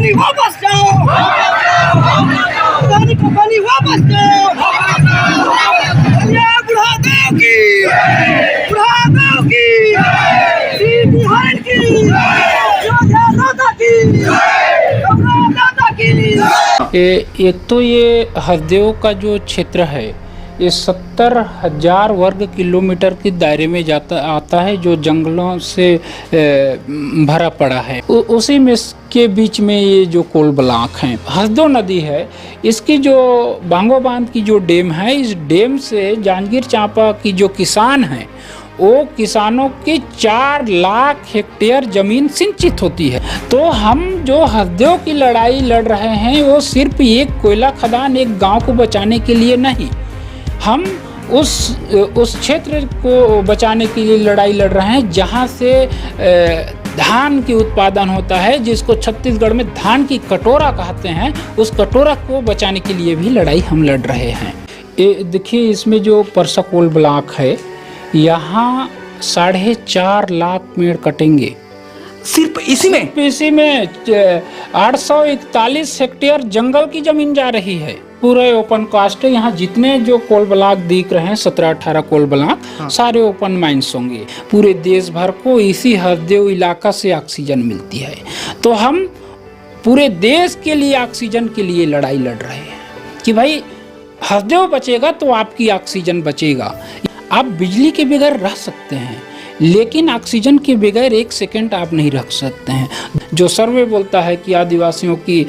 पानी वापस जाओ, पानी का पानी वापस जाओ। बुढ़ादेव की, बुढ़ादेव की, बिहार की, योद्धा दादा की, दादा की। एक तो ये हसदेव का जो क्षेत्र है ये 70,000 वर्ग किलोमीटर के दायरे में आता है, जो जंगलों से भरा पड़ा है। उसी में के बीच में ये जो कोल ब्लॉक हैं, हसदेव नदी है, इसकी जो बांगो बांध की जो डैम है, इस डैम से जांजगीर चांपा की जो किसान हैं वो किसानों की 4 लाख हेक्टेयर जमीन सिंचित होती है। तो हम जो हसदेव की लड़ाई लड़ रहे हैं वो सिर्फ एक कोयला खदान, एक गांव को बचाने के लिए नहीं, हम उस क्षेत्र को बचाने के लिए लड़ाई लड़ रहे हैं जहां से धान की उत्पादन होता है, जिसको छत्तीसगढ़ में धान की कटोरा कहते हैं। उस कटोरा को बचाने के लिए भी लड़ाई हम लड़ रहे हैं। देखिए इसमें जो परसा कोल ब्लॉक है, यहाँ 4.5 लाख पेड़ कटेंगे सिर्फ इसी में 841 हेक्टेयर जंगल की जमीन जा रही है। पूरे ओपन कास्ट है। यहाँ जितने जो कोल ब्लॉक दिख रहे हैं 17-18 कोल ब्लॉक, सारे ओपन माइंस होंगे। पूरे देश भर को इसी हसदेव इलाका से ऑक्सीजन मिलती है। तो हम पूरे देश के लिए ऑक्सीजन के लिए लड़ाई लड़ रहे हैं कि भाई हसदेव बचेगा तो आपकी ऑक्सीजन बचेगा। आप बिजली के बगैर रह सकते हैं, लेकिन ऑक्सीजन के बगैर 1 सेकंड आप नहीं रख सकते हैं। जो सर्वे बोलता है कि आदिवासियों की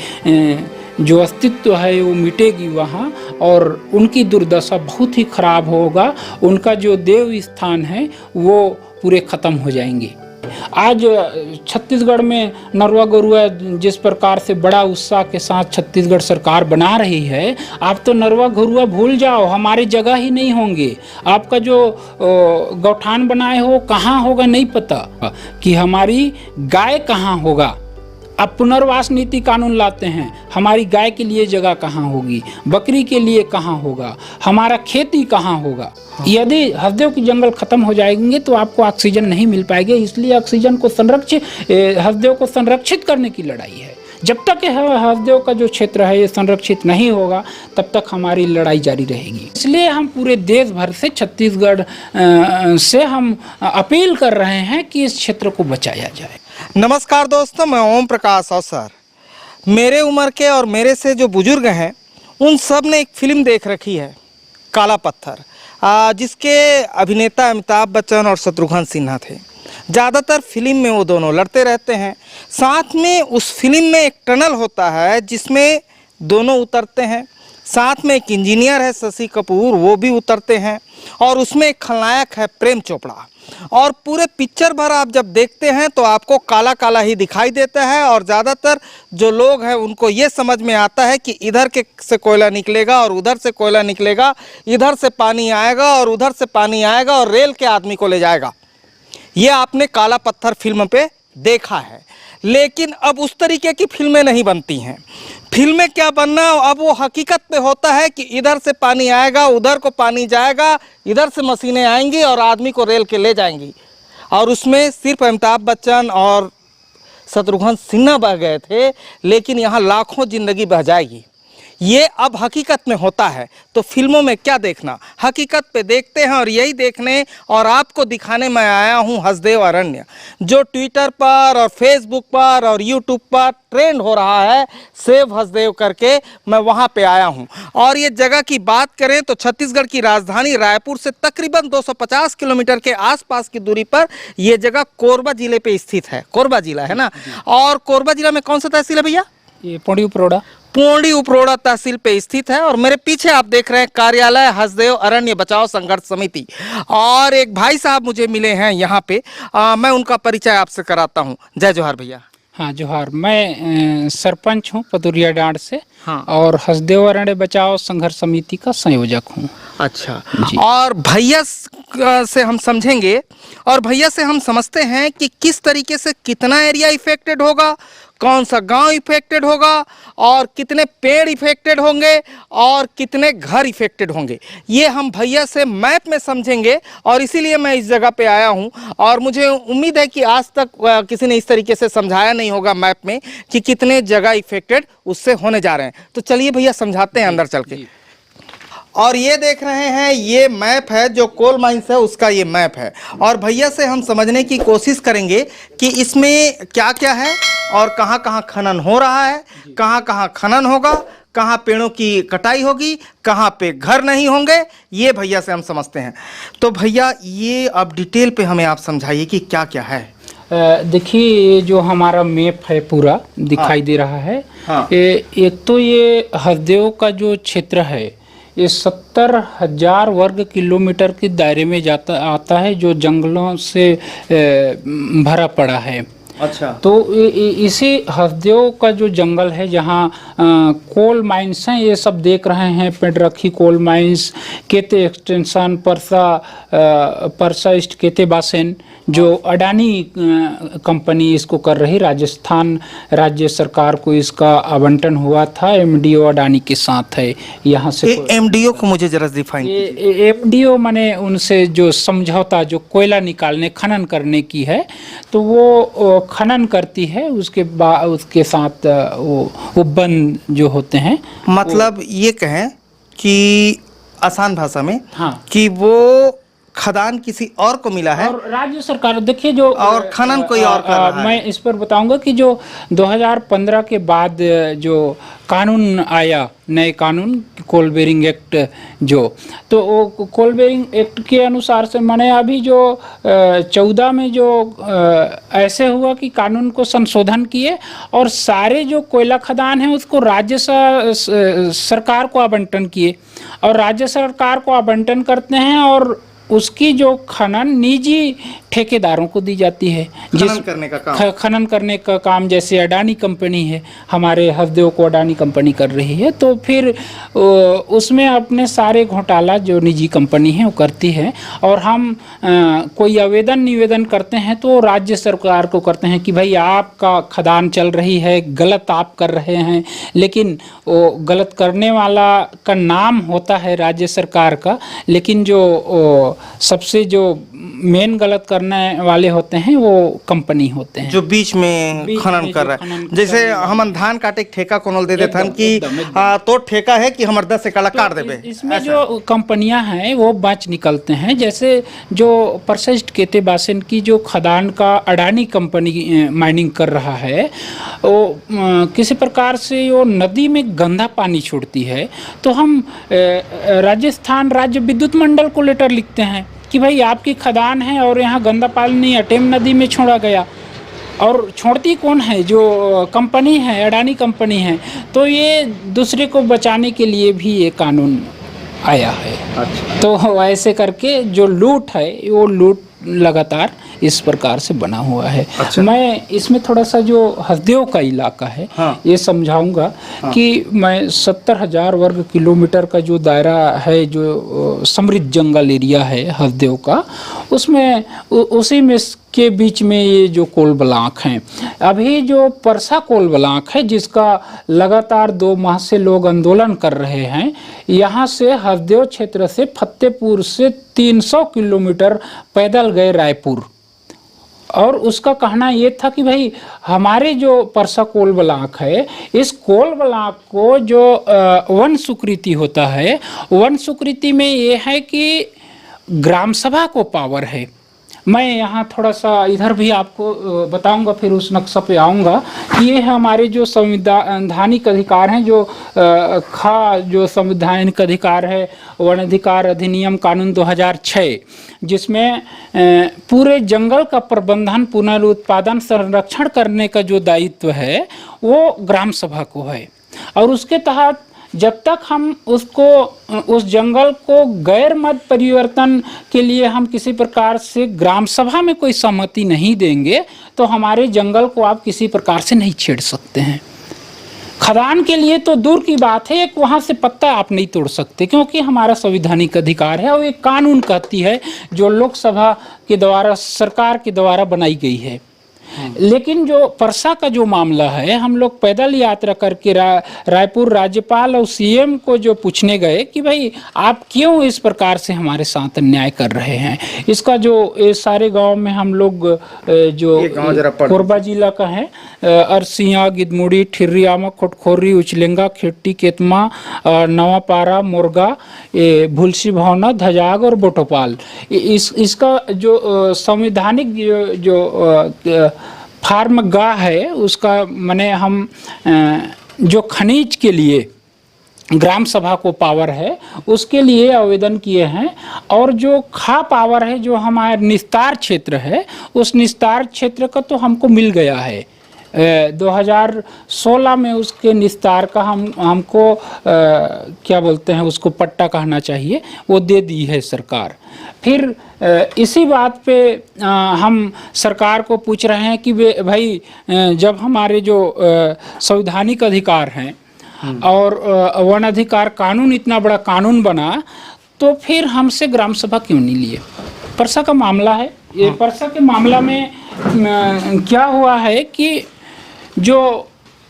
जो अस्तित्व है वो मिटेगी वहाँ, और उनकी दुर्दशा बहुत ही खराब होगा। उनका जो देव स्थान है वो पूरे ख़त्म हो जाएंगे। आज छत्तीसगढ़ में नरवा गरुआ जिस प्रकार से बड़ा उत्साह के साथ छत्तीसगढ़ सरकार बना रही है, आप तो नरवा गरुआ भूल जाओ, हमारी जगह ही नहीं होंगे। आपका जो गौठान बनाए हो कहाँ होगा नहीं पता, कि हमारी गाय कहाँ होगा। अब पुनर्वास नीति कानून लाते हैं, हमारी गाय के लिए जगह कहाँ होगी, बकरी के लिए कहाँ होगा, हमारा खेती कहाँ होगा। यदि हसदेव की जंगल खत्म हो जाएंगे तो आपको ऑक्सीजन नहीं मिल पाएगी। इसलिए ऑक्सीजन को हसदेव को संरक्षित करने की लड़ाई है। जब तक हसदेव का जो क्षेत्र है ये संरक्षित नहीं होगा तब तक हमारी लड़ाई जारी रहेगी। इसलिए हम पूरे देश भर से, छत्तीसगढ़ से हम अपील कर रहे हैं कि इस क्षेत्र को बचाया जाए। नमस्कार दोस्तों, मैं ओम प्रकाश अवसर। मेरे उम्र के और मेरे से जो बुजुर्ग हैं उन सब ने एक फिल्म देख रखी है, काला पत्थर, जिसके अभिनेता अमिताभ बच्चन और शत्रुघ्न सिन्हा थे। ज़्यादातर फिल्म में वो दोनों लड़ते रहते हैं। साथ में उस फिल्म में एक टनल होता है जिसमें दोनों उतरते हैं। साथ में एक इंजीनियर है शशि कपूर, वो भी उतरते हैं। और उसमें एक खलनायक है प्रेम चोपड़ा। और पूरे पिक्चर भर आप जब देखते हैं तो आपको काला काला ही दिखाई देता है। और ज़्यादातर जो लोग हैं उनको ये समझ में आता है कि इधर के से कोयला निकलेगा और उधर से कोयला निकलेगा, इधर से पानी आएगा और उधर से पानी आएगा और रेल के आदमी को ले जाएगा। ये आपने काला पत्थर फिल्म पे देखा है। लेकिन अब उस तरीके की फिल्में नहीं बनती हैं। फिल्में क्या बनना, अब वो हकीकत में होता है कि इधर से पानी आएगा, उधर को पानी जाएगा, इधर से मशीनें आएंगी और आदमी को रेल के ले जाएंगी। और उसमें सिर्फ अमिताभ बच्चन और शत्रुघ्न सिन्हा बह गए थे, लेकिन यहाँ लाखों जिंदगी बह जाएगी। ये अब हकीकत में होता है। तो फिल्मों में क्या देखना, हकीकत पे देखते हैं। और यही देखने और आपको दिखाने मैं आया हूँ हसदेव अरण्य, जो ट्विटर पर और फेसबुक पर और यूट्यूब पर ट्रेंड हो रहा है, सेव हसदेव करके। मैं वहाँ पे आया हूँ। और ये जगह की बात करें तो छत्तीसगढ़ की राजधानी रायपुर से तकरीबन 250 किलोमीटर के आसपास की दूरी पर ये जगह कोरबा जिले पे स्थित है। कोरबा जिला है ना। और कोरबा जिला में कौन सा तहसील है भैया? ये पौड़ी उपरोड़ा तहसील पे स्थित है। और मेरे पीछे आप देख रहे हैं कार्यालय हसदेव अरण्य बचाओ संघर्ष समिति। और एक भाई साहब मुझे मिले हैं यहाँ पे, मैं उनका परिचय आपसे कराता हूँ। जय जोहार भैया। हाँ जोहार। मैं सरपंच हूँ पतुरिया डांड से। हाँ। और हसदेव अरण्य बचाओ संघर्ष समिति का संयोजक हूँ। अच्छा। और भैया से हम समझेंगे और भैया से हम समझते हैं कि किस तरीके से कितना एरिया इफेक्टेड होगा, कौन सा गांव इफेक्टेड होगा और कितने पेड़ इफेक्टेड होंगे और कितने घर इफेक्टेड होंगे, ये हम भैया से मैप में समझेंगे। और इसीलिए मैं इस जगह पे आया हूं और मुझे उम्मीद है कि आज तक किसी ने इस तरीके से समझाया नहीं होगा मैप में कि कितने जगह इफेक्टेड उससे होने जा रहे हैं। तो चलिए भैया समझाते हैं अंदर चल के। और ये देख रहे हैं, ये मैप है जो कोल माइंस है उसका ये मैप है। और भैया से हम समझने की कोशिश करेंगे कि इसमें क्या क्या है और कहाँ कहाँ खनन हो रहा है, कहाँ कहाँ खनन होगा, कहाँ पेड़ों की कटाई होगी, कहाँ पे घर नहीं होंगे, ये भैया से हम समझते हैं। तो भैया ये अब डिटेल पे हमें आप समझाइए कि क्या क्या है। देखिए, ये जो हमारा मैप है पूरा दिखाई दे रहा है। एक तो ये हरदेव का जो क्षेत्र है ये 70,000 वर्ग किलोमीटर के दायरे में आता है, जो जंगलों से भरा पड़ा है। अच्छा। तो इसी हसदेव का जो जंगल है जहाँ कोल माइंस हैं, ये सब देख रहे हैं, पेडरखी कोल माइंस, केते एक्सटेंशन, परसा ईस्ट केते बासेन, जो अडानी कंपनी इसको कर रही, राजस्थान राज्य सरकार को इसका आवंटन हुआ था, एमडीओ अडानी के साथ है। यहाँ से एमडीओ को मुझे जरा डिफाइन कीजिए। एमडीओ माने उनसे जो समझौता, जो कोयला निकालने खनन करने की है, तो वो खनन करती है, उसके बाद उसके साथ वो बंद जो होते हैं, मतलब ये कहें कि आसान भाषा में, हाँ, कि वो खदान किसी और को मिला है और राज्य सरकार, देखिए जो और खनन कोई और कर रहा है। मैं इस पर बताऊंगा कि जो 2015 के बाद जो कानून आया, नए कानून कोल बेरिंग एक्ट, जो तो वो कोल बेरिंग एक्ट के अनुसार से माने अभी जो 14 में जो ऐसे हुआ कि कानून को संशोधन किए और सारे जो कोयला खदान है उसको राज्य सरकार को आवंटन किए, और राज्य सरकार को आवंटन करते हैं और उसकी जो खनन निजी ठेकेदारों को दी जाती है, खनन करने का काम। खनन करने का काम जैसे अडानी कंपनी है, हमारे हसदेव को अडानी कंपनी कर रही है, तो फिर उसमें अपने सारे घोटाला जो निजी कंपनी है वो करती है। और हम कोई आवेदन निवेदन करते हैं तो राज्य सरकार को करते हैं कि भाई आपका खदान चल रही है, गलत आप कर रहे हैं, लेकिन वो गलत करने वाला का नाम होता है राज्य सरकार का, लेकिन जो सबसे जो मेन गलत करने वाले होते हैं वो कंपनी होते हैं जो बीच में खनन कर रहा है। जैसे हम धान काटे ठेका कोनो दे देते हैं कि तो ठेका है कि हमर 10 एकड़ काट देबे। इसमें जो कंपनियां हैं वो बच निकलते हैं। जैसे जो परसिस्ट केते बासेन की जो खदान का अडानी कंपनी माइनिंग कर रहा है, वो किसी प्रकार से वो नदी में गंदा पानी छोड़ती है, तो हम राजस्थान राज्य विद्युत मंडल को लेटर लिखते हैं कि भाई आपकी खदान है और यहाँ गंदा पानी अटेम नदी में छोड़ा गया, और छोड़ती कौन है? जो कंपनी है, अडानी कंपनी है। तो ये दूसरे को बचाने के लिए भी ये कानून आया है। अच्छा। तो ऐसे करके जो लूट है वो लूट लगातार इस प्रकार से बना हुआ है। अच्छा। मैं इसमें थोड़ा सा जो हसदेव का इलाका है, हाँ, ये समझाऊंगा। हाँ, कि मैं 70,000 वर्ग किलोमीटर का जो दायरा है, जो समृद्ध जंगल एरिया है हसदेव का, उसमें उसी में के बीच में ये जो कोल ब्लॉक हैं, अभी जो परसा कोल ब्लॉक है जिसका लगातार 2 माह से लोग आंदोलन कर रहे हैं, यहाँ से हसदेव क्षेत्र से फतेहपुर से 300 किलोमीटर पैदल गए रायपुर, और उसका कहना ये था कि भाई हमारे जो परसा कोल ब्लॉक है, इस कोल ब्लॉक को जो वन स्वीकृति होता है, वन स्वीकृति में ये है कि ग्राम सभा को पावर है। मैं यहाँ थोड़ा सा इधर भी आपको बताऊंगा, फिर उस नक्शा पे आऊँगा कि ये हमारे जो संवैधानिक अधिकार हैं, जो जो संवैधानिक अधिकार है, वन अधिकार अधिनियम कानून 2006, जिसमें पूरे जंगल का प्रबंधन, पुनरुत्पादन, संरक्षण करने का जो दायित्व है वो ग्राम सभा को है। और उसके तहत जब तक हम उसको, उस जंगल को गैर मत परिवर्तन के लिए हम किसी प्रकार से ग्राम सभा में कोई सहमति नहीं देंगे, तो हमारे जंगल को आप किसी प्रकार से नहीं छेड़ सकते हैं। खदान के लिए तो दूर की बात है, एक वहाँ से पत्ता आप नहीं तोड़ सकते, क्योंकि हमारा संवैधानिक अधिकार है और एक कानून कहती है जो लोकसभा के द्वारा, सरकार के द्वारा बनाई गई है। लेकिन जो परसा का जो मामला है, हम लोग पैदल यात्रा करके रायपुर राज्यपाल और सीएम को जो पूछने गए कि भाई आप क्यों इस प्रकार से हमारे साथ अन्याय कर रहे हैं। इसका जो सारे गांव में हम लोग जो कोरबा जिला का है, अरसिया, गिदमुड़ी, ठिर्रियामा, खोटखोरी, उचलेंगा, खेट्टी, केतमा, नवापारा, मोरगा, भुलसी भवना, धजाग और बोटोपाल, इसका जो संवैधानिक जो फार्म गा है उसका माने हम जो खनिज के लिए ग्राम सभा को पावर है उसके लिए आवेदन किए हैं। और जो खा पावर है जो हमारा निस्तार क्षेत्र है, उस निस्तार क्षेत्र का तो हमको मिल गया है 2016 में। उसके निस्तार का हमको क्या बोलते हैं उसको पट्टा कहना चाहिए, वो दे दी है सरकार। फिर इसी बात पे हम सरकार को पूछ रहे हैं कि भाई जब हमारे जो संवैधानिक अधिकार हैं और वन अधिकार कानून इतना बड़ा कानून बना, तो फिर हमसे ग्राम सभा क्यों नहीं लिए। परसा का मामला है ये। परसा के मामला में क्या हुआ है कि जो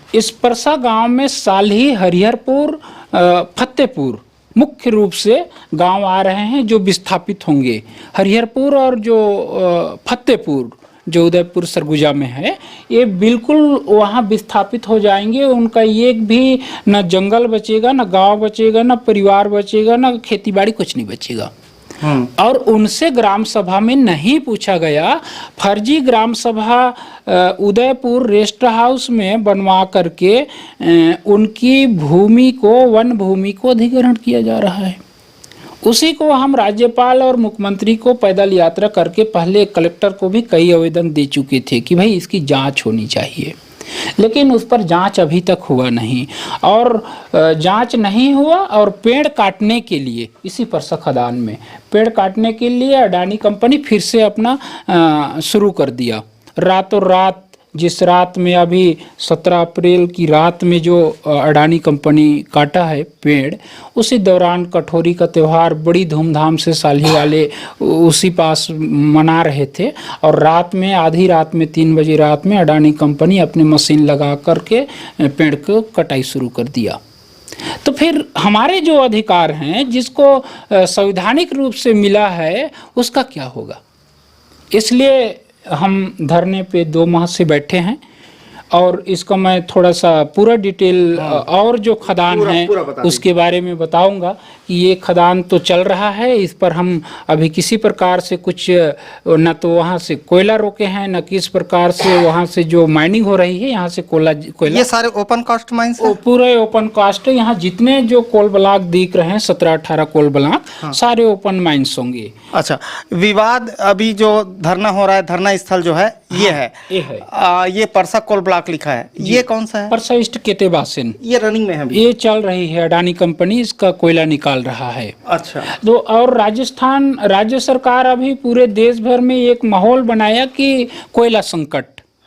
इस परसा गांव में साल्ही, हरिहरपुर, फतेहपुर मुख्य रूप से गांव आ रहे हैं जो विस्थापित होंगे। हरिहरपुर और जो फतेहपुर जो उदयपुर सरगुजा में है, ये बिल्कुल वहाँ विस्थापित हो जाएंगे। उनका एक भी न जंगल बचेगा, न गांव बचेगा, न परिवार बचेगा, न खेतीबाड़ी, कुछ नहीं बचेगा। और उनसे ग्राम सभा में नहीं पूछा गया। फर्जी ग्राम सभा उदयपुर रेस्ट हाउस में बनवा करके उनकी भूमि को, वन भूमि को अधिग्रहण किया जा रहा है। उसी को हम राज्यपाल और मुख्यमंत्री को पैदल यात्रा करके पहले कलेक्टर को भी कई आवेदन दे चुके थे कि भाई इसकी जांच होनी चाहिए, लेकिन उस पर जांच अभी तक हुआ नहीं। और जांच नहीं हुआ और पेड़ काटने के लिए, इसी परसा खदान में पेड़ काटने के लिए अडानी कंपनी फिर से अपना शुरू कर दिया। रातों रात, जिस रात में अभी 17 अप्रैल की रात में जो अडानी कंपनी काटा है पेड़, उसी दौरान कठोरी का त्यौहार बड़ी धूमधाम से साल्ही वाले उसी पास मना रहे थे। और रात में, आधी रात में, 3 बजे रात में अडानी कंपनी अपनी मशीन लगा करके पेड़ को कटाई शुरू कर दिया। तो फिर हमारे जो अधिकार हैं जिसको संवैधानिक रूप से मिला है, उसका क्या होगा। इसलिए हम धरने पे 2 माह से बैठे हैं और इसका मैं थोड़ा सा पूरा डिटेल और जो खदान है उसके बारे में बताऊंगा कि ये खदान तो चल रहा है, इस पर हम अभी किसी प्रकार से कुछ न तो वहाँ से कोयला रोके हैं, न किस प्रकार से वहाँ से जो माइनिंग हो रही है यहाँ से कोयला। ये सारे ओपन कास्ट माइंस हैं? पूरे ओपन कास्ट है। यहाँ जितने जो कोल ब्लॉक दिख रहे हैं 17-18 कोल ब्लॉक, सारे ओपन माइंस होंगे। अच्छा, विवाद अभी जो धरना हो रहा है, धरना स्थल जो है ये है, ये परसा कोल ब्लॉक लिखा है, ये कौन सा है? परसा ईस्ट केतेबासिन, ये रनिंग में है अभी? ये चल रही है, अडानी कंपनी इसका कोयला निकाल रहा है। अच्छा। तो और राजस्थान राज्य सरकार अभी पूरे देश भर में एक माहौल बनाया कि कोयला संकट,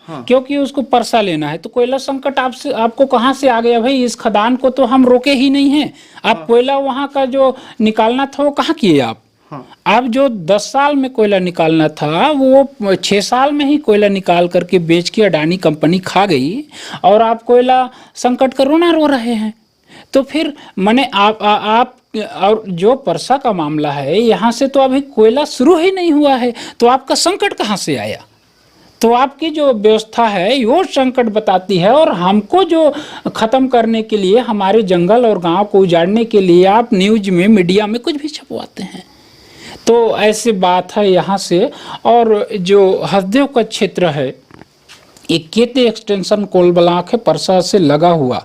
क्योंकि उसको परसा लेना है। तो कोयला संकट आपको कहाँ से आ गया भाई? इस खदान को तो हम रोके ही नहीं है। आप कोयला वहाँ का जो निकालना था वो कहाँ किए आप? अब जो 10 साल में कोयला निकालना था वो 6 साल में ही कोयला निकाल करके बेच के अडानी कंपनी खा गई, और आप कोयला संकट का रोना रो रहे हैं। तो फिर मैंने आप और जो परसा का मामला है, यहाँ से तो अभी कोयला शुरू ही नहीं हुआ है, तो आपका संकट कहाँ से आया? तो आपकी जो व्यवस्था है वो संकट बताती है, और हमको जो खत्म करने के लिए, हमारे जंगल और गांव को उजाड़ने के लिए आप न्यूज में, मीडिया में कुछ भी छपवाते हैं। तो ऐसी बात है यहाँ से। और जो हसदेव का क्षेत्र है, एक केते एक्सटेंशन कोल ब्लॉक है, परसा से लगा हुआ,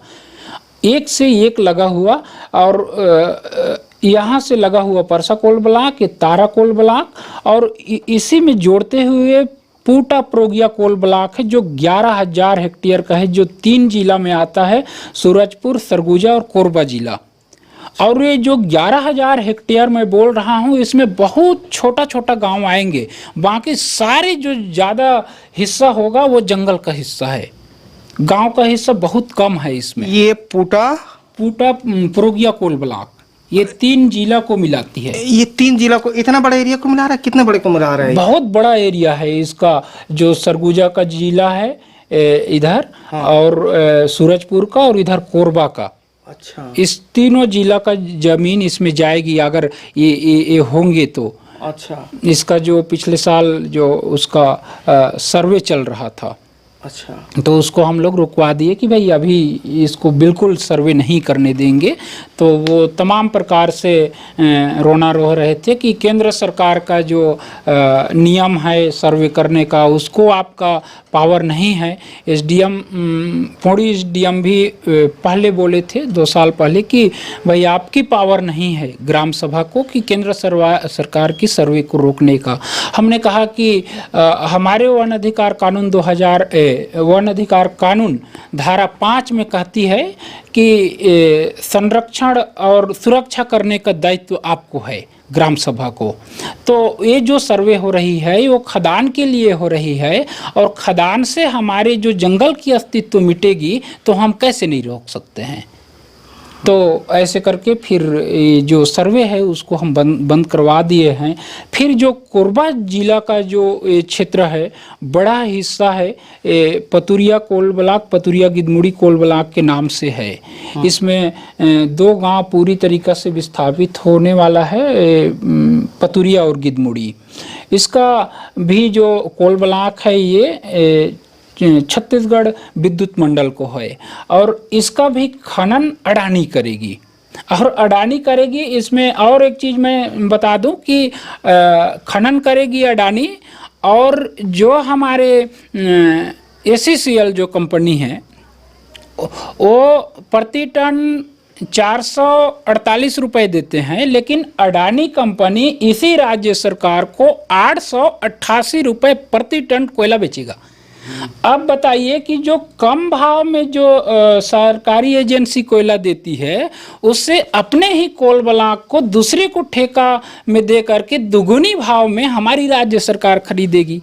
एक से एक लगा हुआ, और यहाँ से लगा हुआ परसा कोल ब्लॉक, तारा कोल ब्लॉक, और इसी में जोड़ते हुए पूटा प्रोगिया कोल ब्लॉक है जो 11,000 हेक्टेयर का है, जो 3 जिला में आता है, सूरजपुर, सरगुजा और कोरबा जिला। और ये जो 11,000 हेक्टेयर मैं बोल रहा हूँ, इसमें बहुत छोटा छोटा गांव आएंगे, बाकी सारे जो ज़्यादा हिस्सा होगा वो जंगल का हिस्सा है, गांव का हिस्सा बहुत कम है इसमें। ये पूटा प्रोगिया कोल ब्लॉक, ये 3 जिला को मिलाती है। ये 3 जिला को, इतना बड़ा एरिया को मिला रहा है? कितने बड़े को मिला रहा है? बहुत बड़ा एरिया है इसका। जो सरगुजा का जिला है इधर, और सूरजपुर का, और इधर कोरबा का। अच्छा, इस तीनों जिला का जमीन इसमें जाएगी अगर ये होंगे तो। अच्छा, इसका जो पिछले साल जो उसका सर्वे चल रहा था, अच्छा, तो उसको हम लोग रुकवा दिए कि भाई अभी इसको बिल्कुल सर्वे नहीं करने देंगे। तो वो तमाम प्रकार से रोना रोह रहे थे कि केंद्र सरकार का जो नियम है सर्वे करने का, उसको आपका पावर नहीं है। एसडीएम पौड़ी एसडीएम भी पहले बोले थे 2 साल पहले कि भाई आपकी पावर नहीं है ग्राम सभा को कि केंद्र सरकार की सर्वे को रोकने का। हमने कहा कि हमारे वन अधिकार कानून वन अधिकार कानून धारा 5 में कहती है कि संरक्षण और सुरक्षा करने का दायित्व आपको है ग्राम सभा को। तो ये जो सर्वे हो रही है वो खदान के लिए हो रही है, और खदान से हमारे जो जंगल की अस्तित्व मिटेगी तो हम कैसे नहीं रोक सकते हैं। तो ऐसे करके फिर जो सर्वे है उसको हम बंद करवा दिए हैं। फिर जो कोरबा जिला का जो क्षेत्र है, बड़ा हिस्सा है पतुरिया कोल ब्लॉक, पतुरिया गिदमुड़ी कोल ब्लॉक के नाम से है। इसमें 2 गांव पूरी तरीक़ा से विस्थापित होने वाला है, पतुरिया और गिदमुड़ी। इसका भी जो कोल ब्लॉक है ये छत्तीसगढ़ विद्युत मंडल को है, और इसका भी खनन अडानी करेगी। और अडानी करेगी, इसमें और एक चीज़ मैं बता दूं कि खनन करेगी अडानी, और जो हमारे ACCL जो कंपनी है वो प्रति टन 448 रुपये देते हैं, लेकिन अडानी कंपनी इसी राज्य सरकार को 888 रुपये प्रति टन कोयला बेचेगा। अब बताइए कि जो कम भाव में जो सरकारी एजेंसी कोयला देती है, उससे अपने ही कोल ब्लॉक को दूसरे को ठेका में दे करके दुगुनी भाव में हमारी राज्य सरकार खरीदेगी।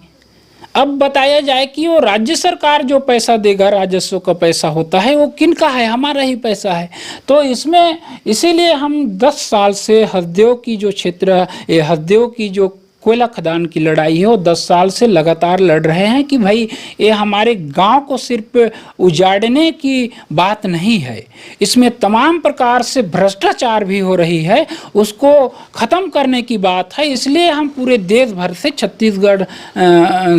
अब बताया जाए कि वो राज्य सरकार जो पैसा देगा, राजस्व का पैसा होता है, वो किनका है? हमारा ही पैसा है। तो इसमें इसीलिए हम 10 साल से हसदेव की जो क्षेत्र, हसदेव की जो कोयला खदान की लड़ाई है वो 10 साल से लगातार लड़ रहे हैं कि भाई ये हमारे गांव को सिर्फ उजाड़ने की बात नहीं है, इसमें तमाम प्रकार से भ्रष्टाचार भी हो रही है, उसको ख़त्म करने की बात है। इसलिए हम पूरे देश भर से, छत्तीसगढ़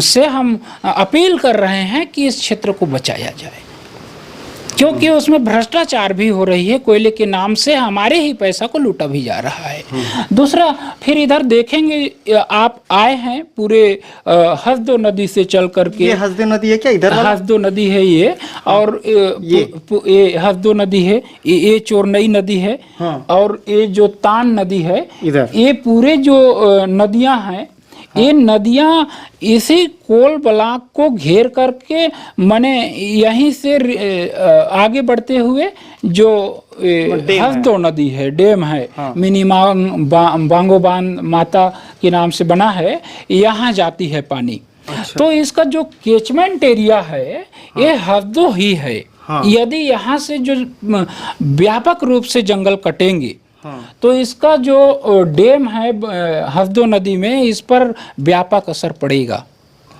से हम अपील कर रहे हैं कि इस क्षेत्र को बचाया जाए, क्योंकि उसमें भ्रष्टाचार भी हो रही है। कोयले के नाम से हमारे ही पैसा को लूटा भी जा रहा है। दूसरा, फिर इधर देखेंगे, आप आए हैं पूरे हसदो नदी से चल करके। ये हसदो नदी है क्या? इधर हसदो नदी है ये, और ये हसदो नदी है, ये चोरनई नदी है, और ये जो तान नदी है इधर, ये पूरे जो नदियां हैं, ये नदियां इसी कोल ब्लॉक को घेर करके माने यहीं से आगे बढ़ते हुए जो हसदो नदी है, डैम है, मिनीमांग बांगोबान माता के नाम से बना है, यहाँ जाती है पानी। अच्छा। तो इसका जो कैचमेंट एरिया है ये हसदो ही है। यदि यहाँ से जो व्यापक रूप से जंगल कटेंगे तो इसका जो डैम है हसदो नदी में, इस पर व्यापक असर पड़ेगा,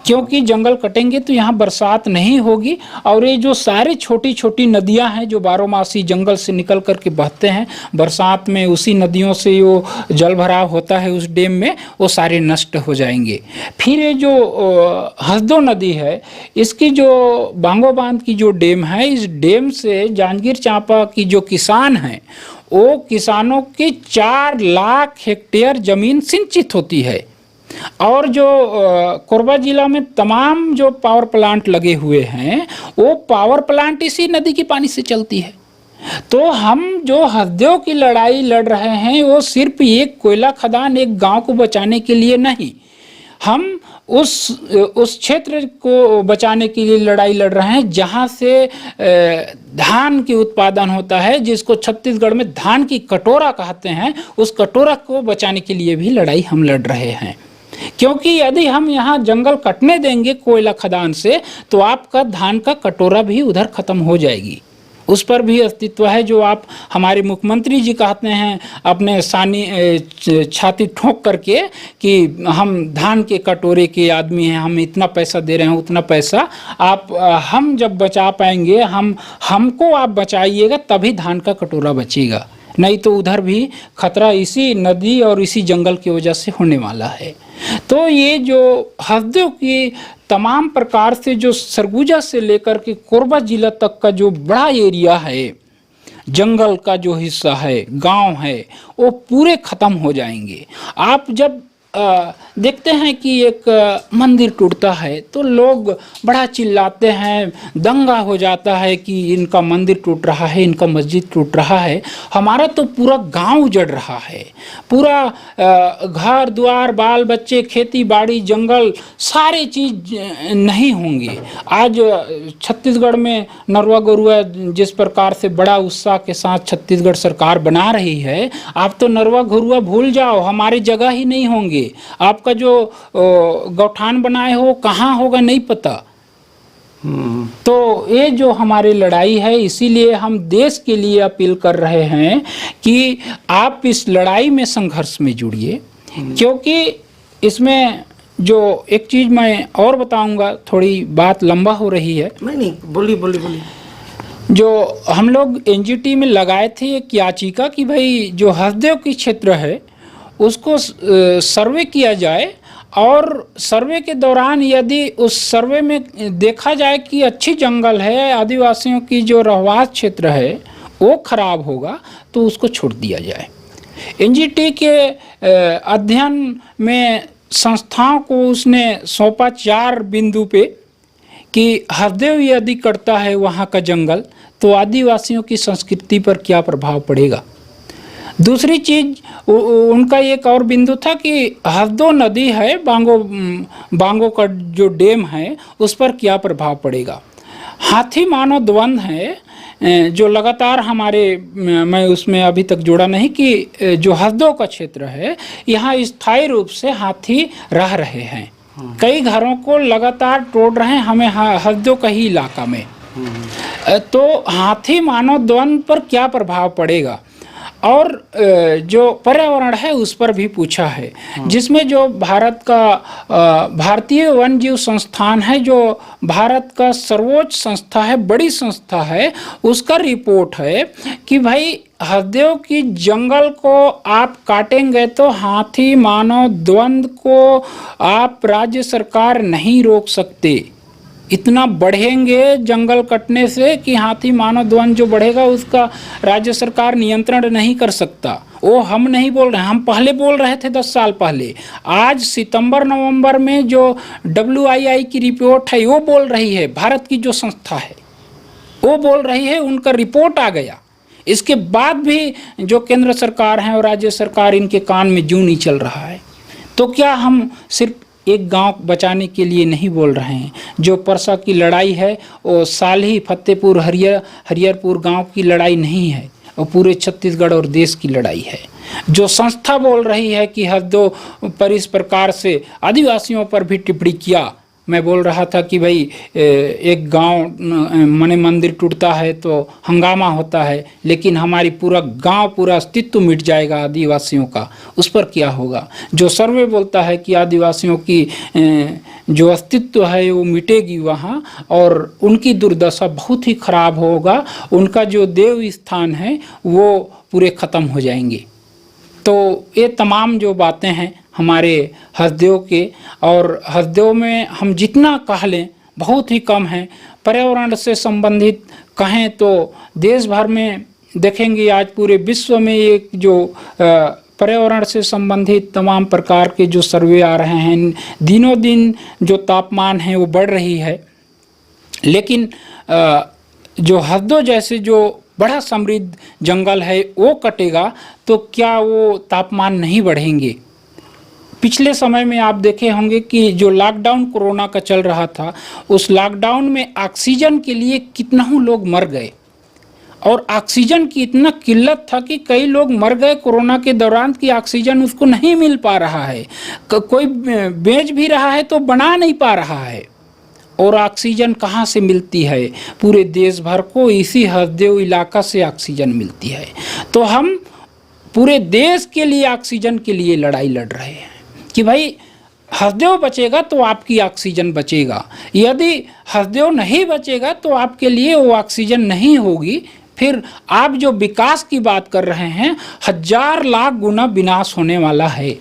क्योंकि जंगल कटेंगे तो यहाँ बरसात नहीं होगी। और ये जो सारी छोटी छोटी नदियाँ हैं जो बारहमासी जंगल से निकल करके बहते हैं, बरसात में उसी नदियों से वो जल भराव होता है उस डैम में, वो सारे नष्ट हो जाएंगे। फिर ये जो हसदो नदी है, इसकी जो बांगो बांध की जो डैम है, इस डैम से जांजगीर चांपा की जो किसान हैं, वो किसानों की 4 लाख हेक्टेयर जमीन सिंचित होती है। और जो कोरबा जिला में तमाम जो पावर प्लांट लगे हुए हैं, वो पावर प्लांट इसी नदी के पानी से चलती है। तो हम जो हसदेव की लड़ाई लड़ रहे हैं वो सिर्फ एक कोयला खदान, एक गांव को बचाने के लिए नहीं, हम उस क्षेत्र को बचाने के लिए लड़ाई लड़ रहे हैं जहां से धान की उत्पादन होता है, जिसको छत्तीसगढ़ में धान की कटोरा कहते हैं। उस कटोरा को बचाने के लिए भी लड़ाई हम लड़ रहे हैं, क्योंकि यदि हम यहाँ जंगल कटने देंगे कोयला खदान से, तो आपका धान का कटोरा भी उधर खत्म हो जाएगी। उस पर भी अस्तित्व है। जो आप हमारे मुख्यमंत्री जी कहते हैं अपने छाती ठोक करके कि हम धान के कटोरे के आदमी हैं, हम इतना पैसा दे रहे हैं, उतना पैसा आप हम जब बचा पाएंगे, हमको आप बचाइएगा तभी धान का कटोरा बचेगा, नहीं तो उधर भी खतरा इसी नदी और इसी जंगल की वजह से होने वाला है। तो ये जो हस्देव की तमाम प्रकार से जो सरगुजा से लेकर के कोरबा जिला तक का जो बड़ा एरिया है, जंगल का जो हिस्सा है, गांव है, वो पूरे ख़त्म हो जाएंगे। आप जब देखते हैं कि एक मंदिर टूटता है तो लोग बड़ा चिल्लाते हैं, दंगा हो जाता है कि इनका मंदिर टूट रहा है, इनका मस्जिद टूट रहा है। हमारा तो पूरा गांव उजड़ रहा है, पूरा घर द्वार, बाल बच्चे, खेती बाड़ी, जंगल, सारे चीज़ नहीं होंगे। आज छत्तीसगढ़ में नरवा गरुआ जिस प्रकार से बड़ा उत्साह के साथ छत्तीसगढ़ सरकार बना रही है, आप तो नरवा गरुआ भूल जाओ, हमारी जगह ही नहीं होंगे। आपका जो गौठान बनाए हो कहाँ होगा नहीं पता। तो ये जो हमारी लड़ाई है, इसीलिए हम देश के लिए अपील कर रहे हैं कि आप इस लड़ाई में संघर्ष में जुड़िए, क्योंकि इसमें जो एक चीज़ मैं और बताऊंगा, थोड़ी बात लंबा हो रही है। नहीं, बोलिए। जो हम लोग एनजीटी में लगाए थे एक याचिका कि भाई जो हस्देव की क्षेत्र है उसको सर्वे किया जाए, और सर्वे के दौरान यदि उस सर्वे में देखा जाए कि अच्छी जंगल है, आदिवासियों की जो रहवास क्षेत्र है वो खराब होगा तो उसको छोड़ दिया जाए। एनजीटी के अध्ययन में संस्थाओं को उसने सौंपा 4 बिंदु पे कि हस्देव यदि कटता है वहाँ का जंगल तो आदिवासियों की संस्कृति पर क्या प्रभाव पड़ेगा। दूसरी चीज़ उनका एक और बिंदु था कि हस्दो नदी है, बांगो का जो डैम है उस पर क्या प्रभाव पड़ेगा। हाथी मानव द्वंद्व है जो लगातार हमारे, मैं उसमें अभी तक जोड़ा नहीं कि जो हस्दो का क्षेत्र है यहाँ स्थायी रूप से हाथी रह रहे हैं, कई घरों को लगातार तोड़ रहे हैं हमें हस्दो का ही इलाका में। तो हाथी मानव द्वंद्व पर क्या प्रभाव पड़ेगा, और जो पर्यावरण है उस पर भी पूछा है, जिसमें जो भारत का भारतीय वन्य जीव संस्थान है, जो भारत का सर्वोच्च संस्था है, बड़ी संस्था है, उसका रिपोर्ट है कि भाई हस्देव की जंगल को आप काटेंगे तो हाथी मानव द्वंद्व को आप राज्य सरकार नहीं रोक सकते। इतना बढ़ेंगे जंगल कटने से कि हाथी मानव द्वंद्व जो बढ़ेगा उसका राज्य सरकार नियंत्रण नहीं कर सकता। वो हम नहीं बोल रहे हैं, हम पहले बोल रहे थे 10 साल पहले। आज सितंबर नवंबर में जो WII की रिपोर्ट है वो बोल रही है, भारत की जो संस्था है वो बोल रही है, उनका रिपोर्ट आ गया। इसके बाद भी जो केंद्र सरकार है और राज्य सरकार इनके कान में जूं नहीं चल रहा है। तो क्या हम सिर्फ एक गांव बचाने के लिए नहीं बोल रहे हैं? जो परसा की लड़ाई है वो सालही फतेहपुर हरिहरपुर गांव की लड़ाई नहीं है, वो पूरे छत्तीसगढ़ और देश की लड़ाई है। जो संस्था बोल रही है कि हस्दो पर इस प्रकार से आदिवासियों पर भी टिप्पणी किया, मैं बोल रहा था कि भाई एक गांव मने मंदिर टूटता है तो हंगामा होता है, लेकिन हमारी पूरा गांव, पूरा अस्तित्व मिट जाएगा आदिवासियों का, उस पर क्या होगा? जो सर्वे बोलता है कि आदिवासियों की जो अस्तित्व है वो मिटेगी वहाँ, और उनकी दुर्दशा बहुत ही खराब होगा, उनका जो देव स्थान है वो पूरे ख़त्म हो जाएंगे। तो ये तमाम जो बातें हैं हमारे हस्देव के, और हस्देव में हम जितना कह लें बहुत ही कम है। पर्यावरण से संबंधित कहें तो देश भर में देखेंगे आज पूरे विश्व में एक जो पर्यावरण से संबंधित तमाम प्रकार के जो सर्वे आ रहे हैं, दिनों दिन जो तापमान है वो बढ़ रही है, लेकिन जो हस्दो जैसे जो बड़ा समृद्ध जंगल है वो कटेगा तो क्या वो तापमान नहीं बढ़ेंगे? पिछले समय में आप देखे होंगे कि जो लॉकडाउन कोरोना का चल रहा था, उस लॉकडाउन में ऑक्सीजन के लिए कितना लोग मर गए, और ऑक्सीजन की इतना किल्लत था कि कई लोग मर गए कोरोना के दौरान कि ऑक्सीजन उसको नहीं मिल पा रहा है। कोई बेच भी रहा है तो बना नहीं पा रहा है। और ऑक्सीजन कहाँ से मिलती है? पूरे देश भर को इसी हरदेव इलाका से ऑक्सीजन मिलती है। तो हम पूरे देश के लिए ऑक्सीजन के लिए लड़ाई लड़ रहे हैं कि भाई हरदेव बचेगा तो आपकी ऑक्सीजन बचेगा, यदि हरदेव नहीं बचेगा तो आपके लिए वो ऑक्सीजन नहीं होगी। फिर आप जो विकास की बात कर रहे हैं, 1000 लाख गुना विनाश होने वाला है।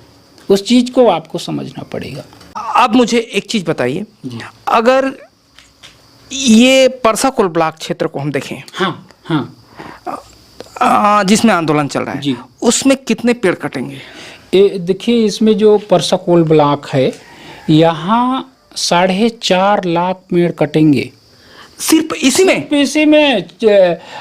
उस चीज को आपको समझना पड़ेगा। अब मुझे एक चीज बताइए, अगर ये परसा कोल ब्लॉक क्षेत्र को हम देखें, हाँ हाँ, जिसमें आंदोलन चल रहा है जी, उसमें कितने पेड़ कटेंगे? देखिए, इसमें जो परसा कोल ब्लॉक है, यहाँ 4.5 लाख पेड़ कटेंगे सिर्फ इसी में? इसी में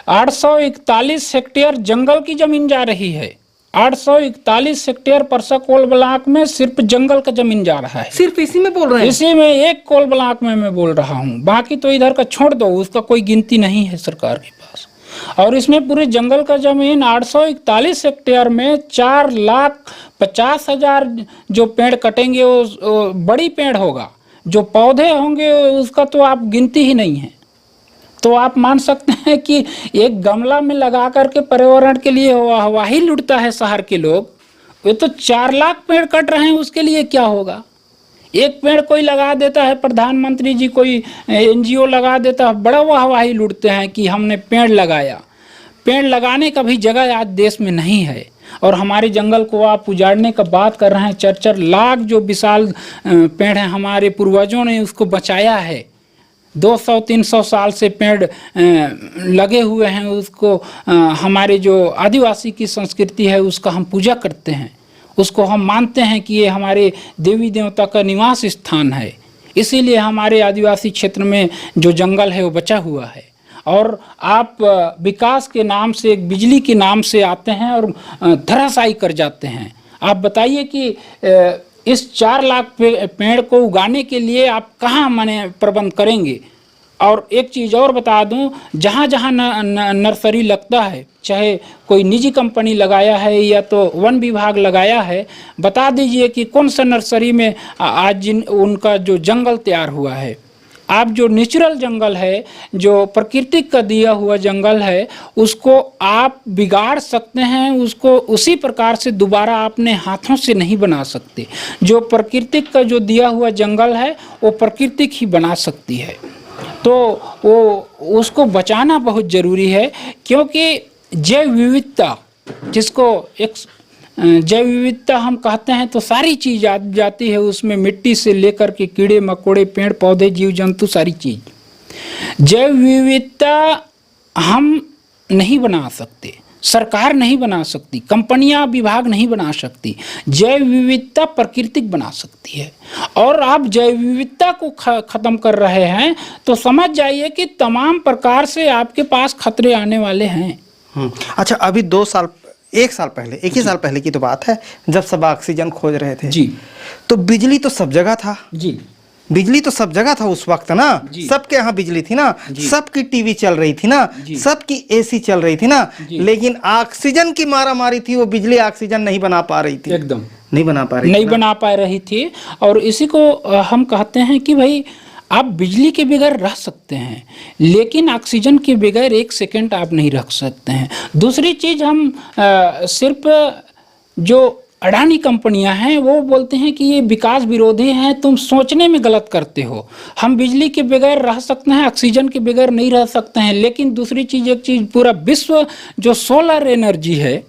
841 हेक्टेयर जंगल की जमीन जा रही है। 841 हेक्टेयर परसा कोल ब्लॉक में सिर्फ जंगल का जमीन जा रहा है। सिर्फ इसी में बोल रहे हैं? इसी में एक कोल ब्लॉक में मैं बोल रहा हूँ, बाकी तो इधर का छोड़ दो, उसका कोई गिनती नहीं है सरकार के पास। और इसमें पूरे जंगल का जमीन 841 हेक्टेयर में 4,50,000 जो पेड़ कटेंगे वो बड़ी पेड़ होगा, जो पौधे होंगे उसका तो आप गिनती ही नहीं है। तो आप मान सकते हैं कि एक गमला में लगा करके पर्यावरण के लिए हवा ही लुटता है शहर के लोग, वे तो 4 लाख पेड़ कट रहे हैं, उसके लिए क्या होगा? एक पेड़ कोई लगा देता है, प्रधानमंत्री जी कोई NGO लगा देता है, बड़ा हवा ही लुटते हैं कि हमने पेड़ लगाया। पेड़ लगाने का भी जगह आज देश में नहीं है, और हमारे जंगल को आप उजाड़ने का बात कर रहे हैं। 4-4 लाख जो विशाल पेड़ हैं, हमारे पूर्वजों ने उसको बचाया है। 200-300 साल से पेड़ लगे हुए हैं, उसको हमारे जो आदिवासी की संस्कृति है उसका हम पूजा करते हैं, उसको हम मानते हैं कि ये हमारे देवी देवता का निवास स्थान है। इसीलिए हमारे आदिवासी क्षेत्र में जो जंगल है वो बचा हुआ है। और आप विकास के नाम से, बिजली के नाम से आते हैं और धराशायी कर जाते हैं। आप बताइए कि इस 4 लाख पेड़ को उगाने के लिए आप कहाँ माने प्रबंध करेंगे? और एक चीज़ और बता दूं, जहाँ जहाँ नर्सरी लगता है, चाहे कोई निजी कंपनी लगाया है या तो वन विभाग लगाया है, बता दीजिए कि कौन सा नर्सरी में आज उनका जो जंगल तैयार हुआ है। आप जो नेचुरल जंगल है, जो प्रकृति का दिया हुआ जंगल है, उसको आप बिगाड़ सकते हैं, उसको उसी प्रकार से दोबारा अपने हाथों से नहीं बना सकते। जो प्रकृति का जो दिया हुआ जंगल है वो प्रकृति ही बना सकती है। तो वो उसको बचाना बहुत ज़रूरी है, क्योंकि जैव विविधता, जिसको एक जैव विविधता हम कहते हैं, तो सारी चीज़ आ जाती है उसमें, मिट्टी से लेकर के कीड़े मकोड़े, पेड़ पौधे, जीव जंतु, सारी चीज़। जैव विविधता हम नहीं बना सकते, सरकार नहीं बना सकती, कंपनियां विभाग नहीं बना सकती। जैव विविधता प्राकृतिक बना सकती है। और आप जैव विविधता को ख़त्म कर रहे हैं तो समझ जाइए कि तमाम प्रकार से आपके पास खतरे आने वाले हैं। अच्छा, अभी 1 साल पहले, 1 ही साल पहले की तो बात है, जब सब ऑक्सीजन खोज रहे थे जी, तो बिजली तो सब जगह था जी, बिजली तो सब जगह था उस वक्त ना, सबके यहाँ बिजली थी ना, सबकी टीवी चल रही थी ना, सबकी AC चल रही थी ना, लेकिन ऑक्सीजन की मारामारी थी, वो बिजली ऑक्सीजन नहीं बना पा रही थी, एकदम नहीं बना पा रही थी। और इसी को हम कहते हैं कि भाई आप बिजली के बगैर रह सकते हैं, लेकिन ऑक्सीजन के बगैर 1 सेकंड आप नहीं रख सकते हैं। दूसरी चीज़, हम सिर्फ जो अडानी कंपनियां हैं वो बोलते हैं कि ये विकास विरोधी हैं, तुम सोचने में गलत करते हो। हम बिजली के बगैर रह सकते हैं, ऑक्सीजन के बगैर नहीं रह सकते हैं। लेकिन दूसरी चीज़, एक चीज़, पूरा विश्व जो सोलर एनर्जी है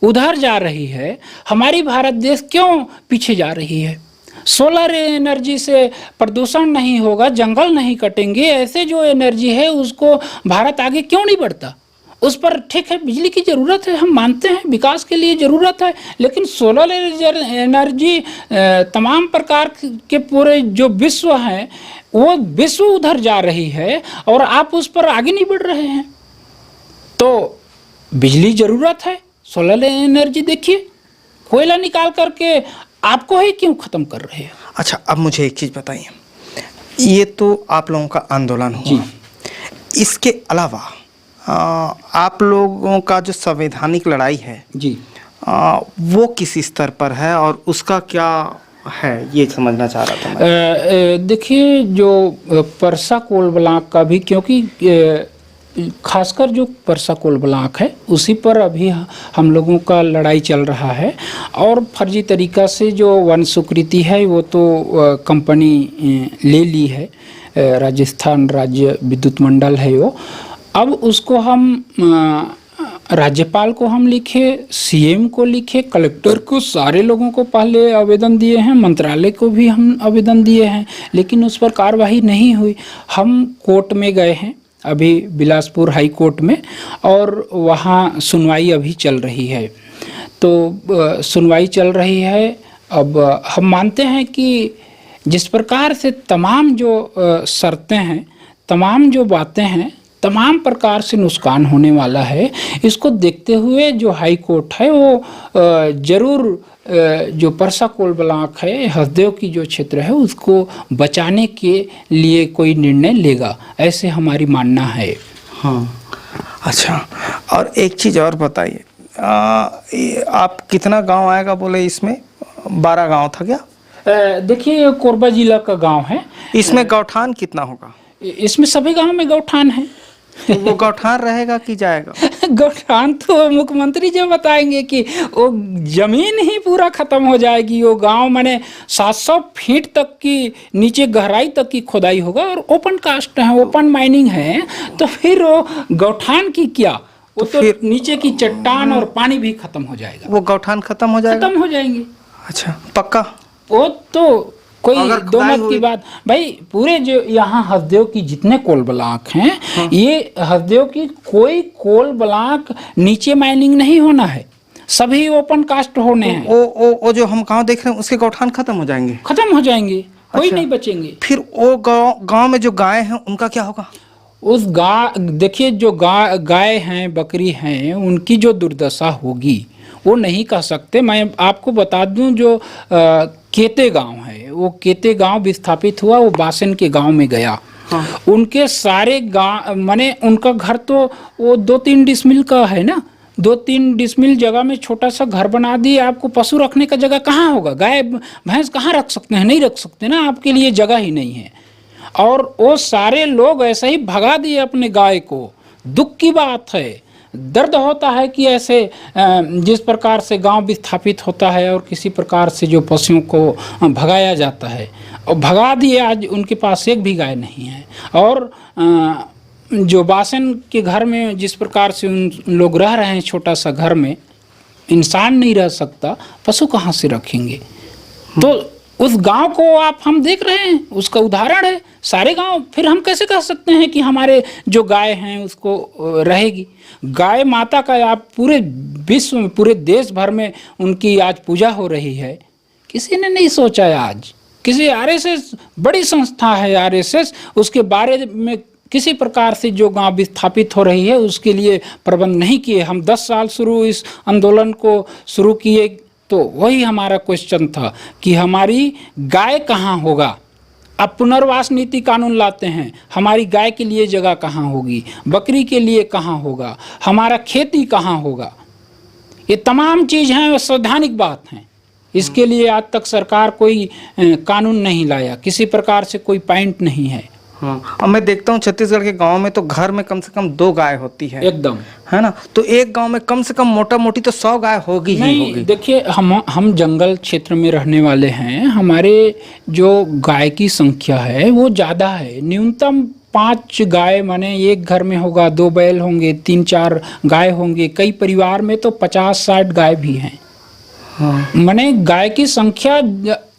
उधर जा रही है, हमारी भारत देश क्यों पीछे जा रही है? सोलर एनर्जी से प्रदूषण नहीं होगा, जंगल नहीं कटेंगे, ऐसे जो एनर्जी है उसको भारत आगे क्यों नहीं बढ़ता? उस पर ठीक है, बिजली की ज़रूरत है, हम मानते हैं, विकास के लिए ज़रूरत है, लेकिन सोलर एनर्जी तमाम प्रकार के पूरे जो विश्व हैं वो विश्व उधर जा रही है और आप उस पर आगे नहीं बढ़ रहे हैं। तो बिजली ज़रूरत है, सोलर एनर्जी देखिए, कोयला निकाल करके आपको ही क्यों ख़त्म कर रहे हैं? अच्छा, अब मुझे एक चीज़ बताइए, ये तो आप लोगों का आंदोलन हुआ, इसके अलावा आप लोगों का जो संवैधानिक लड़ाई है जी, वो किस स्तर पर है और उसका क्या है, ये समझना चाह रहा था मैं। देखिए जो परसा कोल ब्लॉक का भी, क्योंकि खासकर जो परसा कोल ब्लॉक है उसी पर अभी हम लोगों का लड़ाई चल रहा है, और फर्जी तरीका से जो वन स्वीकृति है वो तो कंपनी ले ली है, राजस्थान राज्य विद्युत मंडल है वो। अब उसको हम राज्यपाल को हम लिखे, सीएम को लिखे, कलेक्टर को, सारे लोगों को पहले आवेदन दिए हैं, मंत्रालय को भी हम आवेदन दिए हैं, लेकिन उस पर कार्रवाई नहीं हुई। हम कोर्ट में गए हैं अभी बिलासपुर हाई कोर्ट में, और वहाँ सुनवाई अभी चल रही है। तो सुनवाई चल रही है। अब हम मानते हैं कि जिस प्रकार से तमाम जो शर्तें हैं, तमाम जो बातें हैं, तमाम प्रकार से नुकसान होने वाला है, इसको देखते हुए जो हाई कोर्ट है वो ज़रूर जो परसा कोल ब्लॉक है, हसदेव की जो क्षेत्र है, उसको बचाने के लिए कोई निर्णय लेगा, ऐसे हमारी मानना है। हाँ, अच्छा। और एक चीज़ और बताइए, आप कितना गांव आएगा बोले इसमें? 12 गांव था क्या? देखिए ये कोरबा जिला का गांव है। इसमें गौठान कितना होगा? इसमें सभी गांव में गौठान है। तो वो गौठान रहेगा कि जाएगा? गौठान तो मुख्यमंत्री जो बताएंगे कि वो जमीन ही पूरा खत्म हो जाएगी। वो गांव माने 700 फीट तक की नीचे गहराई तक की खुदाई होगा, और ओपन कास्ट है, ओपन माइनिंग है, तो फिर वो गौठान की क्या, वो तो फिर नीचे की चट्टान और पानी भी खत्म हो जाएगा। वो गौठान खत्म हो जाएगा? खत्म हो जाएंगे। अच्छा, पक्का? वो तो कोई दो मत की बात भाई। पूरे जो यहाँ हसदेव की जितने कोल ब्लॉक हैं, हाँ। ये हसदेव की कोई कोल ब्लॉक नीचे माइनिंग नहीं होना है, सभी ओपन कास्ट होने हैं। वो जो हम गांव देख रहे हैं उसके गौठान खत्म हो जाएंगे? खत्म हो जाएंगे, कोई अच्छा। नहीं बचेंगे। फिर वो गांव में जो गाय हैं उनका क्या होगा? उस देखिए जो गाय हैं, बकरी हैं, उनकी जो दुर्दशा होगी वो नहीं कह सकते। मैं आपको बता दूं, जो केते गांव है, वो केते गांव विस्थापित हुआ, वो बासन के गांव में गया। हाँ। उनके सारे गांव माने उनका घर तो वो 2-3 डिसमिल का है ना, 2-3 डिसमिल जगह में छोटा सा घर बना दिए। आपको पशु रखने का जगह कहाँ होगा? गाय भैंस कहाँ रख सकते हैं? नहीं रख सकते ना, आपके लिए जगह ही नहीं है। और वो सारे लोग ऐसे ही भगा दिए अपने गाय को। दुख की बात है, दर्द होता है कि ऐसे जिस प्रकार से गांव विस्थापित होता है और किसी प्रकार से जो पशुओं को भगाया जाता है, और भगा दिए। आज उनके पास एक भी गाय नहीं है। और जो बासन के घर में जिस प्रकार से उन लोग रह रहे हैं, छोटा सा घर में इंसान नहीं रह सकता, पशु कहाँ से रखेंगे? तो उस गांव को आप हम देख रहे हैं, उसका उदाहरण है सारे गांव। फिर हम कैसे कह सकते हैं कि हमारे जो गाय हैं उसको रहेगी? गाय माता का आप पूरे विश्व में, पूरे देश भर में उनकी आज पूजा हो रही है। किसी ने नहीं सोचा है आज। किसी आरएसएस, बड़ी संस्था है आरएसएस, उसके बारे में किसी प्रकार से जो गांव विस्थापित हो रही है उसके लिए प्रबंध नहीं किए। हम 10 साल शुरू इस आंदोलन को शुरू किए, तो वही हमारा क्वेश्चन था कि हमारी गाय कहाँ होगा? अब पुनर्वास नीति कानून लाते हैं, हमारी गाय के लिए जगह कहाँ होगी? बकरी के लिए कहाँ होगा? हमारा खेती कहाँ होगा? ये तमाम चीज़ हैं, संवैधानिक बात हैं। इसके लिए आज तक सरकार कोई कानून नहीं लाया, किसी प्रकार से कोई पॉइंट नहीं है। हाँ, अब मैं देखता हूँ छत्तीसगढ़ के गांव में तो घर में कम से कम 2 गाय होती है, एकदम, है ना? तो एक गांव में कम से कम मोटा मोटी तो 100 गाय होगी ही होगी। देखिए हम जंगल क्षेत्र में रहने वाले हैं, हमारे जो गाय की संख्या है वो ज़्यादा है। न्यूनतम 5 गाय माने एक घर में होगा, 2 बैल होंगे, 3-4 गाय होंगे। कई परिवार में तो 50-60 गाय भी हैं। हाँ। माने गाय की संख्या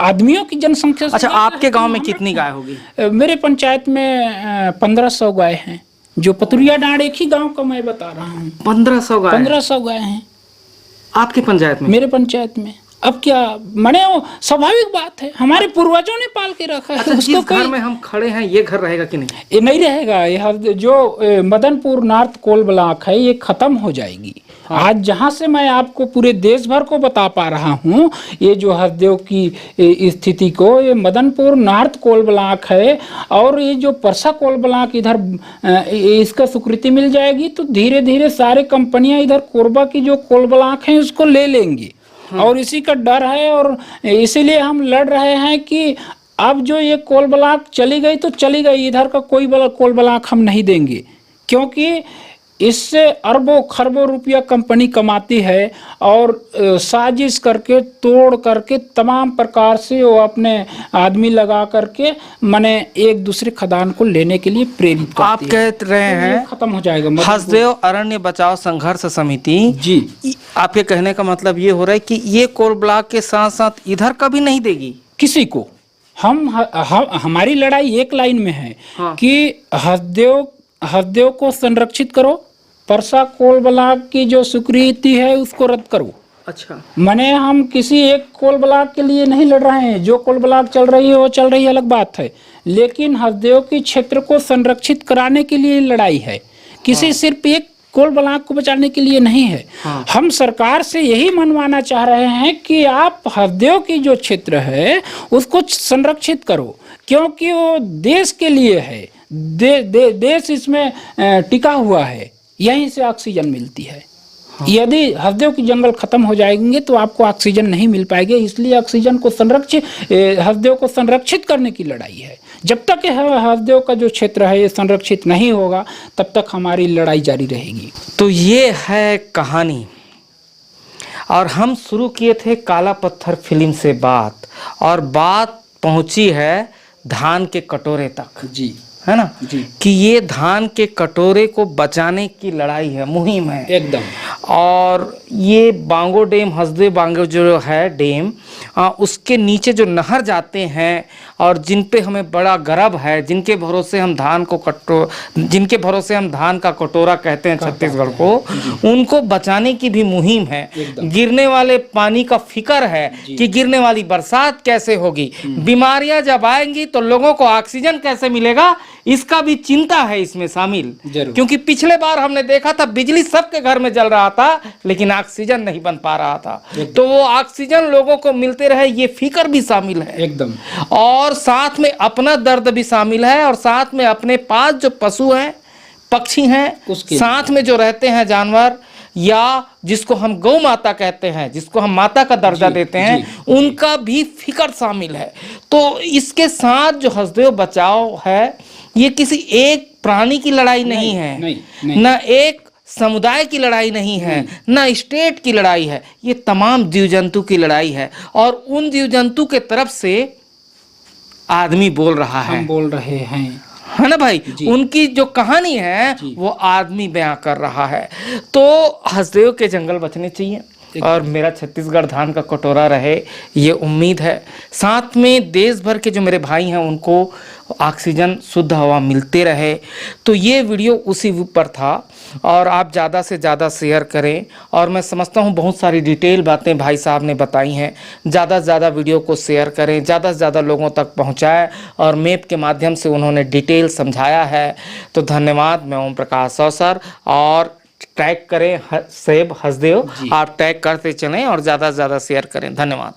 आदमियों की जनसंख्या। अच्छा, आपके गांव में कितनी गाय होगी? मेरे पंचायत में 1500 गाय हैं। जो पतुरिया डांड एक ही गांव का मैं बता रहा हूँ। 1500 गाय? 1500 गाय हैं आपकी पंचायत में? मेरे पंचायत में। अब क्या माने, वो स्वाभाविक बात है, हमारे पूर्वजों ने पाल के रखा है। अच्छा, उसको जिस घर में हम खड़े हैं ये घर रहेगा कि नहीं? ये नहीं रहेगा। ये जो मदनपुर नॉर्थ कोल ब्लॉक है ये खत्म हो जाएगी। हाँ। आज जहाँ से मैं आपको पूरे देश भर को बता पा रहा हूँ, ये जो हसदेव की स्थिति को, ये मदनपुर नॉर्थ कोल ब्लॉक है, और ये जो परसा कोल ब्लॉक इधर इसका स्वीकृति मिल जाएगी तो धीरे धीरे सारे कंपनियां इधर कोरबा की जो कोल ब्लॉक हैं उसको ले लेंगी। और इसी का डर है, और इसीलिए हम लड़ रहे हैं कि अब जो ये कोल ब्लॉक चली गई तो चली गई, इधर का कोई कोल ब्लॉक हम नहीं देंगे, क्योंकि इससे अरबों खरबों रुपया कंपनी कमाती है, और साजिश करके तोड़ करके तमाम प्रकार से वो अपने आदमी लगा करके माने एक दूसरे खदान को लेने के लिए प्रेरित करती आप है। कह रहे तो ये हैं खत्म हो जाएगा। हसदेव अरण्य बचाओ संघर्ष समिति जी, आपके कहने का मतलब ये हो रहा है कि ये कोल ब्लॉक के साथ साथ इधर का भी नहीं देगी किसी को। हमारी लड़ाई एक लाइन में है हाँ। कि हसदेव को संरक्षित करो, परसा कोल ब्लॉक की जो स्वीकृति है उसको रद्द करो। अच्छा, माने हम किसी एक कोल ब्लॉक के लिए नहीं लड़ रहे हैं, जो कोल ब्लॉक चल रही है वो चल रही है, अलग बात है, लेकिन हसदेव के क्षेत्र को संरक्षित कराने के लिए लड़ाई है, किसी सिर्फ एक कोल ब्लॉक को बचाने के लिए नहीं है। हाँ। हम सरकार से यही मनवाना चाह रहे हैं कि आप हसदेव की जो क्षेत्र है उसको संरक्षित करो, क्योंकि वो देश के लिए है, देश इसमें टिका हुआ है, यहीं से ऑक्सीजन मिलती है। हाँ। यदि हसदेव की जंगल खत्म हो जाएंगे तो आपको ऑक्सीजन नहीं मिल पाएगी, इसलिए ऑक्सीजन को हसदेव को संरक्षित करने की लड़ाई है। जब तक हसदेव का जो क्षेत्र है ये संरक्षित नहीं होगा तब तक हमारी लड़ाई जारी रहेगी। तो ये है कहानी, और हम शुरू किए थे काला पत्थर फिल्म से बात, और बात पहुंची है धान के कटोरे तक, जी, है ना जी, कि ये धान के कटोरे को बचाने की लड़ाई है, मुहिम है एकदम। और ये बांगो डैम, हसदेव बांगो जो है डैम, उसके नीचे जो नहर जाते हैं और जिन पे हमें बड़ा गर्व है, जिनके भरोसे हम धान का कटोरा कहते हैं छत्तीसगढ़ को, उनको बचाने की भी मुहिम है। गिरने वाले पानी का फिक्र है कि गिरने वाली बरसात कैसे होगी, बीमारियां जब आएंगी तो लोगों को ऑक्सीजन कैसे मिलेगा, इसका भी चिंता है इसमें शामिल। क्योंकि पिछले बार हमने देखा था बिजली सबके घर में जल रहा था लेकिन ऑक्सीजन नहीं बन पा रहा था, तो वो ऑक्सीजन लोगों को मिलते रहे, ये फिक्र भी शामिल है एकदम। और साथ में अपना दर्द भी शामिल है, और साथ में अपने पास जो पशु हैं, पक्षी हैं, साथ में जो रहते हैं जानवर, या जिसको हम गौ माता कहते हैं, जिसको हम माता का दर्जा देते हैं, उनका भी फिक्र शामिल है। तो इसके साथ जो हसदेव बचाओ है, ये किसी एक प्राणी की लड़ाई नहीं है, न एक समुदाय की लड़ाई नहीं है, ना स्टेट की लड़ाई है, ये तमाम जीव जंतु की लड़ाई है। और उन जीव जंतु के तरफ से आदमी बोल रहा है, हम बोल रहे हैं, है ना भाई, उनकी जो कहानी है वो आदमी बयां कर रहा है। तो हसदेव के जंगल बचने चाहिए और मेरा छत्तीसगढ़ धान का कटोरा रहे, ये उम्मीद है। साथ में देश भर के जो मेरे भाई हैं उनको ऑक्सीजन, शुद्ध हवा मिलते रहे। तो ये वीडियो उसी पर था, और आप ज़्यादा से ज़्यादा शेयर करें। और मैं समझता हूँ बहुत सारी डिटेल बातें भाई साहब ने बताई हैं, ज़्यादा से ज़्यादा वीडियो को शेयर करें, ज़्यादा से ज़्यादा लोगों तक पहुँचाएं, और मैप के माध्यम से उन्होंने डिटेल समझाया है। तो धन्यवाद। मैं ओम प्रकाश अवसर, और टैग करें सेब हसदेव, आप टैग करते चलें और ज़्यादा से ज़्यादा शेयर करें। धन्यवाद।